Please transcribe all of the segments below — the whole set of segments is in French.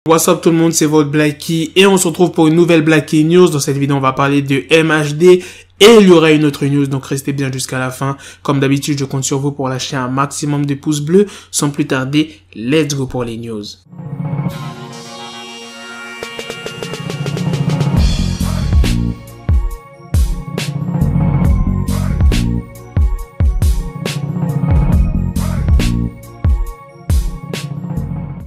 What's up tout le monde, c'est votre Blacky et on se retrouve pour une nouvelle Blacky News. Dans cette vidéo, on va parler de MHD et il y aura une autre news, donc restez bien jusqu'à la fin. Comme d'habitude, je compte sur vous pour lâcher un maximum de pouces bleus. Sans plus tarder, let's go pour les news.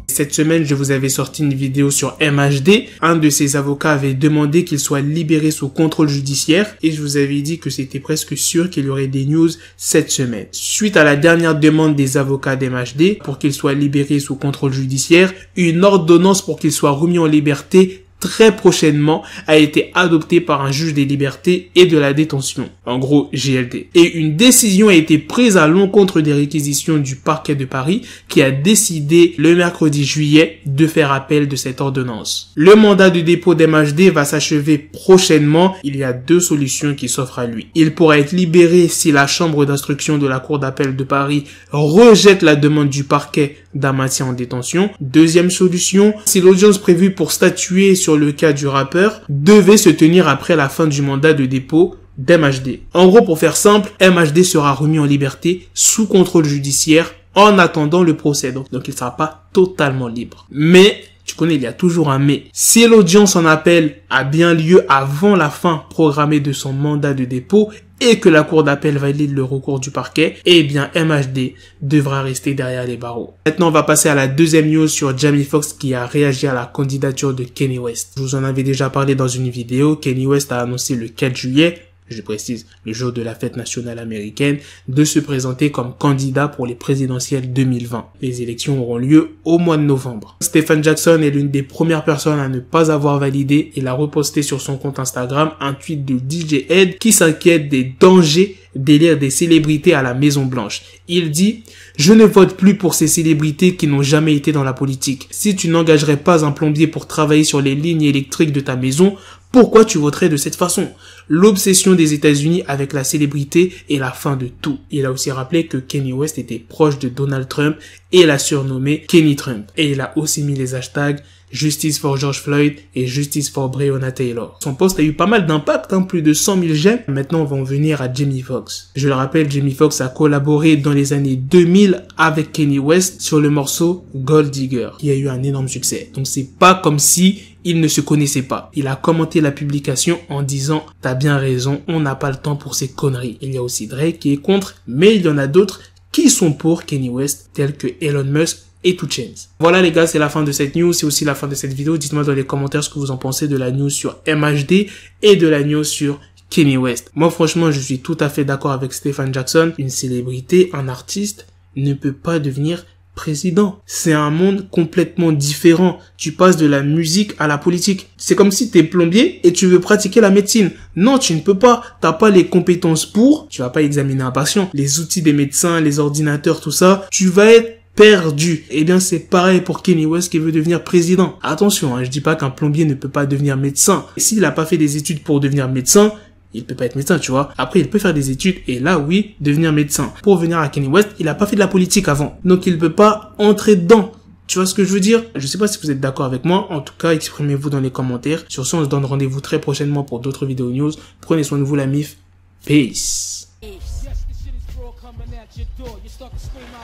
Cette semaine, je vous avais sorti une vidéo sur MHD. Un de ses avocats avait demandé qu'il soit libéré sous contrôle judiciaire et je vous avais dit que c'était presque sûr qu'il y aurait des news cette semaine. Suite à la dernière demande des avocats d'MHD pour qu'il soit libéré sous contrôle judiciaire, une ordonnance pour qu'il soit remis en liberté très prochainement a été adoptée par un juge des libertés et de la détention, en gros JLD. Et une décision a été prise à l'encontre des réquisitions du parquet de Paris qui a décidé le mercredi juillet de faire appel de cette ordonnance. Le mandat de dépôt d'MHD va s'achever prochainement. Il y a deux solutions qui s'offrent à lui. Il pourra être libéré si la chambre d'instruction de la cour d'appel de Paris rejette la demande du parquet d'un maintien en détention. Deuxième solution, si l'audience prévue pour statuer sur le cas du rappeur devait se tenir après la fin du mandat de dépôt d'MHD. En gros, pour faire simple, MHD sera remis en liberté sous contrôle judiciaire en attendant le procès. Donc il ne sera pas totalement libre. Mais, tu connais, il y a toujours un mais. Si l'audience en appel a bien lieu avant la fin programmée de son mandat de dépôt et que la cour d'appel valide le recours du parquet, eh bien MHD devra rester derrière les barreaux. Maintenant, on va passer à la deuxième news sur Jamie Foxx qui a réagi à la candidature de Kanye West. Je vous en avais déjà parlé dans une vidéo. Kanye West a annoncé le 4 juillet, je précise, le jour de la fête nationale américaine, de se présenter comme candidat pour les présidentielles 2020. Les élections auront lieu au mois de novembre. Stephen Jackson est l'une des premières personnes à ne pas avoir validé. Il a reposté sur son compte Instagram un tweet de DJ Ed qui s'inquiète des dangers d'élire des célébrités à la Maison Blanche. Il dit « Je ne vote plus pour ces célébrités qui n'ont jamais été dans la politique. Si tu n'engagerais pas un plombier pour travailler sur les lignes électriques de ta maison, pourquoi tu voterais de cette façon? L'obsession des États-Unis avec la célébrité est la fin de tout. » Il a aussi rappelé que Kanye West était proche de Donald Trump et l'a surnommé Kenny Trump. Et il a aussi mis les hashtags Justice for George Floyd et Justice for Breonna Taylor. Son post a eu pas mal d'impact, plus de 100 000 j'aime. Maintenant, on va en venir à Jamie Foxx. Je le rappelle, Jamie Foxx a collaboré dans les années 2000 avec Kanye West sur le morceau Gold Digger, qui a eu un énorme succès. Donc c'est pas comme si il ne se connaissait pas. Il a commenté la publication en disant « T'as bien raison, on n'a pas le temps pour ces conneries ». Il y a aussi Drake qui est contre, mais il y en a d'autres qui sont pour Kanye West, tels que Elon Musk et 2 Chainz. Voilà les gars, c'est la fin de cette news, c'est aussi la fin de cette vidéo. Dites-moi dans les commentaires ce que vous en pensez de la news sur MHD et de la news sur Kanye West. Moi franchement, je suis tout à fait d'accord avec Stephen Jackson. Une célébrité, un artiste ne peut pas devenir président. C'est un monde complètement différent. Tu passes de la musique à la politique. C'est comme si tu es plombier et tu veux pratiquer la médecine. Non, tu ne peux pas. T'as pas les compétences pour. Tu vas pas examiner un patient. Les outils des médecins, les ordinateurs, tout ça, tu vas être perdu. Eh bien, c'est pareil pour Kanye West qui veut devenir président. Attention, je dis pas qu'un plombier ne peut pas devenir médecin. S'il a pas fait des études pour devenir médecin, il peut pas être médecin, tu vois. Après, il peut faire des études et là, oui, devenir médecin. Pour venir à Kanye West, il a pas fait de la politique avant. Donc, il peut pas entrer dedans. Tu vois ce que je veux dire? Je sais pas si vous êtes d'accord avec moi. En tout cas, exprimez-vous dans les commentaires. Sur ce, on se donne rendez-vous très prochainement pour d'autres vidéos news. Prenez soin de vous, la MIF. Peace.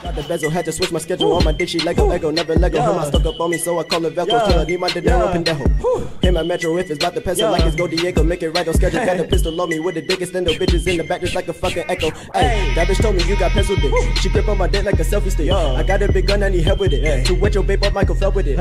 Got the bezel, had to switch my schedule on my dick, she Lego, never Lego. Her stuck up on me, so I call her Velcro. Till I need my dinero pendejo. Hit my metro if it's about to pencil like it's Go Diego. Make it right on schedule. Got a pistol on me with the dick extendo. Bitches in the back just like a fucking echo. Hey, that bitch told me you got pencil dick. She grip on my dick like a selfie stick. I got a big gun, I need help with it. To wet your babe up, Michael fell with it.